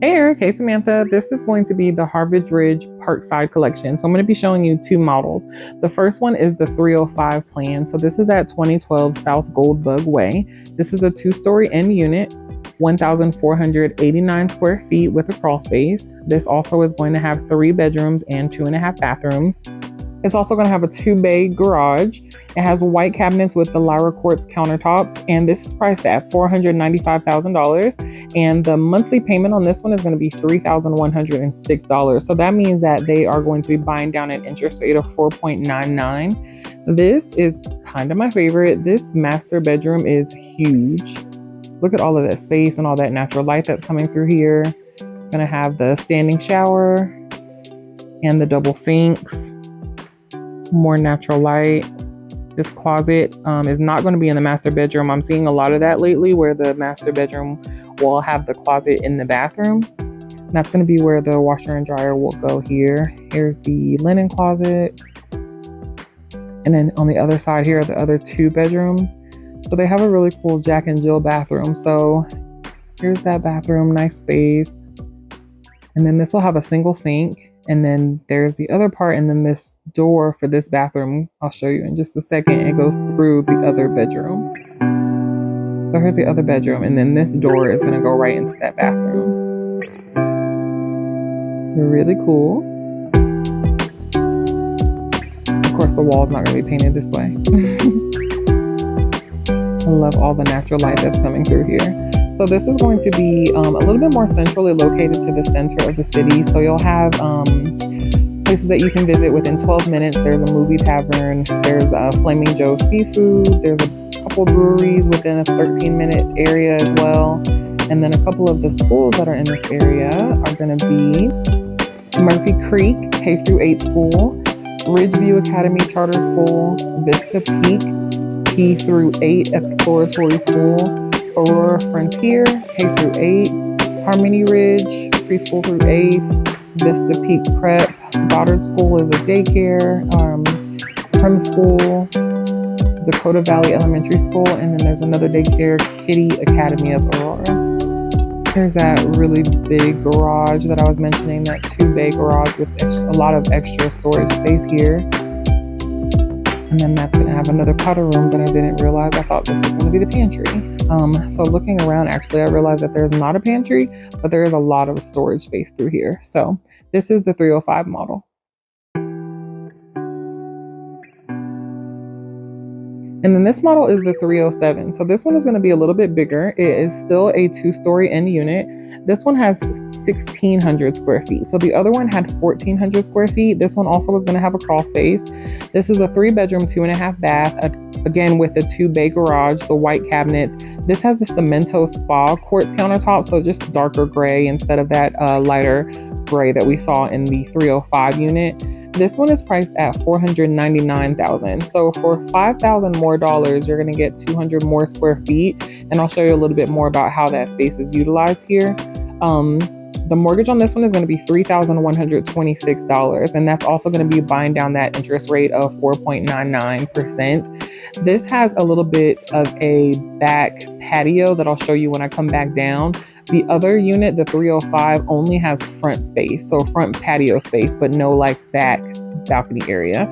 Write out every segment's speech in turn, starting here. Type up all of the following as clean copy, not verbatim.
Hey Eric, hey Samantha. This is going to be the Harvard Ridge Parkside collection. So I'm going to be showing you two models. The first one is the 305 plan. So this is at 2012 South Goldbug Way. This is a two-story end unit, 1,489 square feet with a crawl space. This also is going to have 3 bedrooms and 2.5 bathrooms. It's also going to have a 2-bay garage. It has white cabinets with the Lyra quartz countertops, and this is priced at $495,000. And the monthly payment on this one is going to be $3,106. So that means that they are going to be buying down an interest rate of 4.99. This is kind of my favorite. This master bedroom is huge. Look at all of that space and all that natural light that's coming through here. It's going to have the standing shower and the double sinks. More natural light. This closet is not going to be in the master bedroom. I'm seeing a lot of that lately where the master bedroom will have the closet in the bathroom. And that's going to be where the washer and dryer will go here. Here's the linen closet. And then on the other side here are the other 2 bedrooms. So they have a really cool Jack and Jill bathroom. So here's that bathroom, nice space. And then this will have a single sink. And then there's the other part, and then this door for this bathroom, I'll show you in just a second. It goes through the other bedroom. So here's the other bedroom, and then this door is going to go right into that bathroom. Really cool. Of course, the wall's not going to be painted this way. I love all the natural light that's coming through here. So this is going to be a little bit more centrally located to the center of the city. So you'll have places that you can visit within 12 minutes. There's a movie tavern. There's a Flaming Joe Seafood. There's a couple breweries within a 13-minute area as well. And then a couple of the schools that are in this area are going to be Murphy Creek K-8 School, Ridgeview Academy Charter School, Vista Peak P-8 Exploratory School, Aurora Frontier K-8, Harmony Ridge preschool through 8th, Vista Peak Prep, Goddard School is a daycare, Prim School, Dakota Valley Elementary School, and then there's another daycare, Kitty Academy of Aurora. Here's that really big garage that I was mentioning, that 2-bay garage with a lot of extra storage space here. And then that's going to have another powder room that I didn't realize. I thought this was going to be the pantry. So looking around, actually, I realized that there's not a pantry, but there is a lot of storage space through here. So this is the 305 model. And then this model is the 307. So this one is going to be a little bit bigger. It is still a 2-story end unit. This one has 1,600 square feet. So the other one had 1,400 square feet. This one also is going to have a crawl space. This is a 3-bedroom, 2.5 bath, again with a 2-bay garage, the white cabinets. This has the Cemento Spa quartz countertop, so just darker gray instead of that lighter gray that we saw in the 305 unit. This one is priced at $499,000. So for $5,000 more, you're going to get 200 more square feet. And I'll show you a little bit more about how that space is utilized here. The mortgage on this one is going to be $3,126. And that's also going to be buying down that interest rate of 4.99%. This has a little bit of a back patio that I'll show you when I come back down. The other unit, the 305, only has front space, so front patio space, but no back balcony area.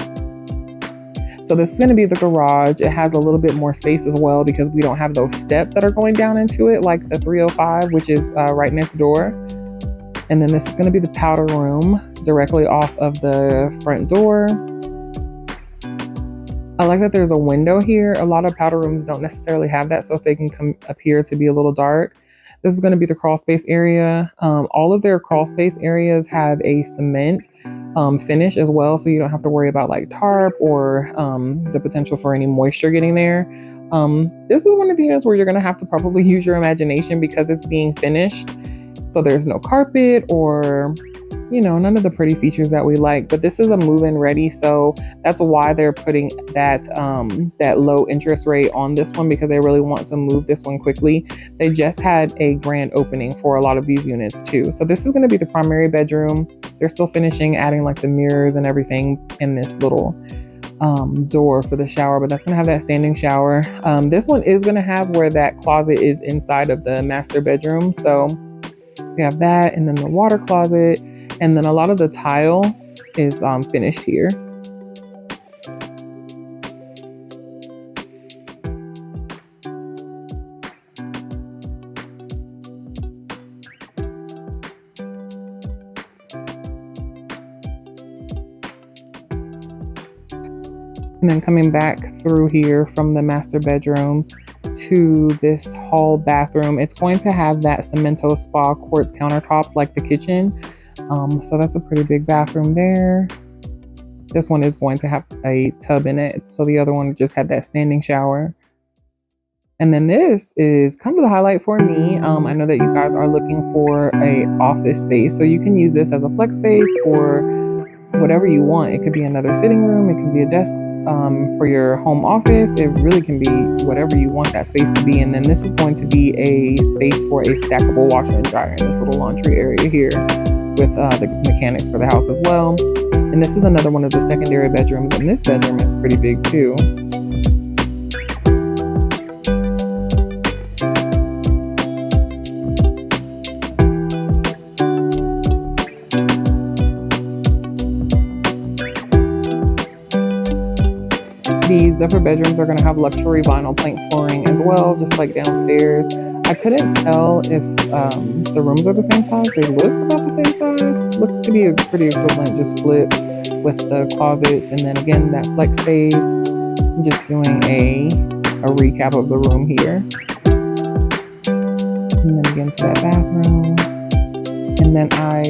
So this is going to be the garage. It has a little bit more space as well because we don't have those steps that are going down into it like the 305, which is right next door. And then this is going to be the powder room directly off of the front door. I like that there's a window here. A lot of powder rooms don't necessarily have that, so if they can appear to be a little dark. This is going to be the crawl space area. All of their crawl space areas have a cement finish as well, so you don't have to worry about tarp or the potential for any moisture getting there. This is one of the units where you're going to have to probably use your imagination because it's being finished. So there's no carpet or, none of the pretty features that we like, but this is a move-in ready. So that's why they're putting that low interest rate on this one, because they really want to move this one quickly. They just had a grand opening for a lot of these units too. So this is going to be the primary bedroom. They're still finishing adding the mirrors and everything in this little door for the shower, but that's going to have that standing shower. This one is going to have where that closet is inside of the master bedroom. So We have that, and then the water closet, and then a lot of the tile is finished here. And then coming back through here from the master bedroom to this hall bathroom, it's going to have that cemento spa quartz countertops like the kitchen. So that's a pretty big bathroom there. This one is going to have a tub in it. So the other one just had that standing shower. And then this is kind of the highlight for me. I know that you guys are looking for a office space, so you can use this as a flex space for whatever you want. It could be another sitting room, it can be a desk for your home office. It really can be whatever you want that space to be. And then this is going to be a space for a stackable washer and dryer in this little laundry area here with the mechanics for the house as well. And this is another one of the secondary bedrooms, and this bedroom is pretty big too. These upper bedrooms are going to have luxury vinyl plank flooring as well, just like downstairs. I couldn't tell if the rooms are the same size. They look about the same size. Look to be a pretty equivalent, just flip with the closets. And then again, that flex space. I'm just doing a recap of the room here. And then again to that bathroom. And then I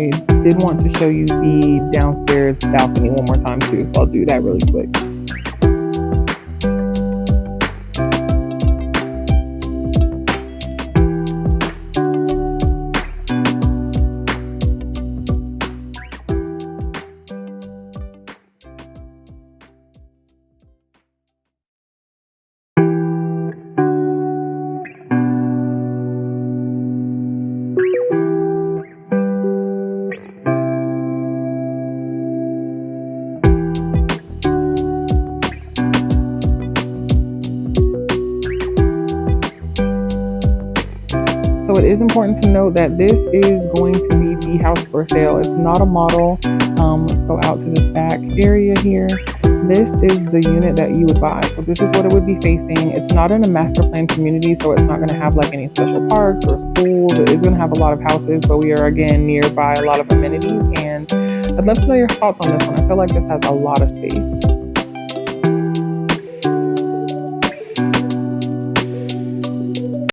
did want to show you the downstairs balcony one more time too, so I'll do that really quick. So it is important to note that this is going to be the house for sale. It's not a model. Let's go out to this back area here. This is the unit that you would buy. So this is what it would be facing. It's not in a master plan community, so it's not going to have like any special parks or schools. It is going to have a lot of houses, but we are again nearby a lot of amenities. And I'd love to know your thoughts on this one. I feel like this has a lot of space.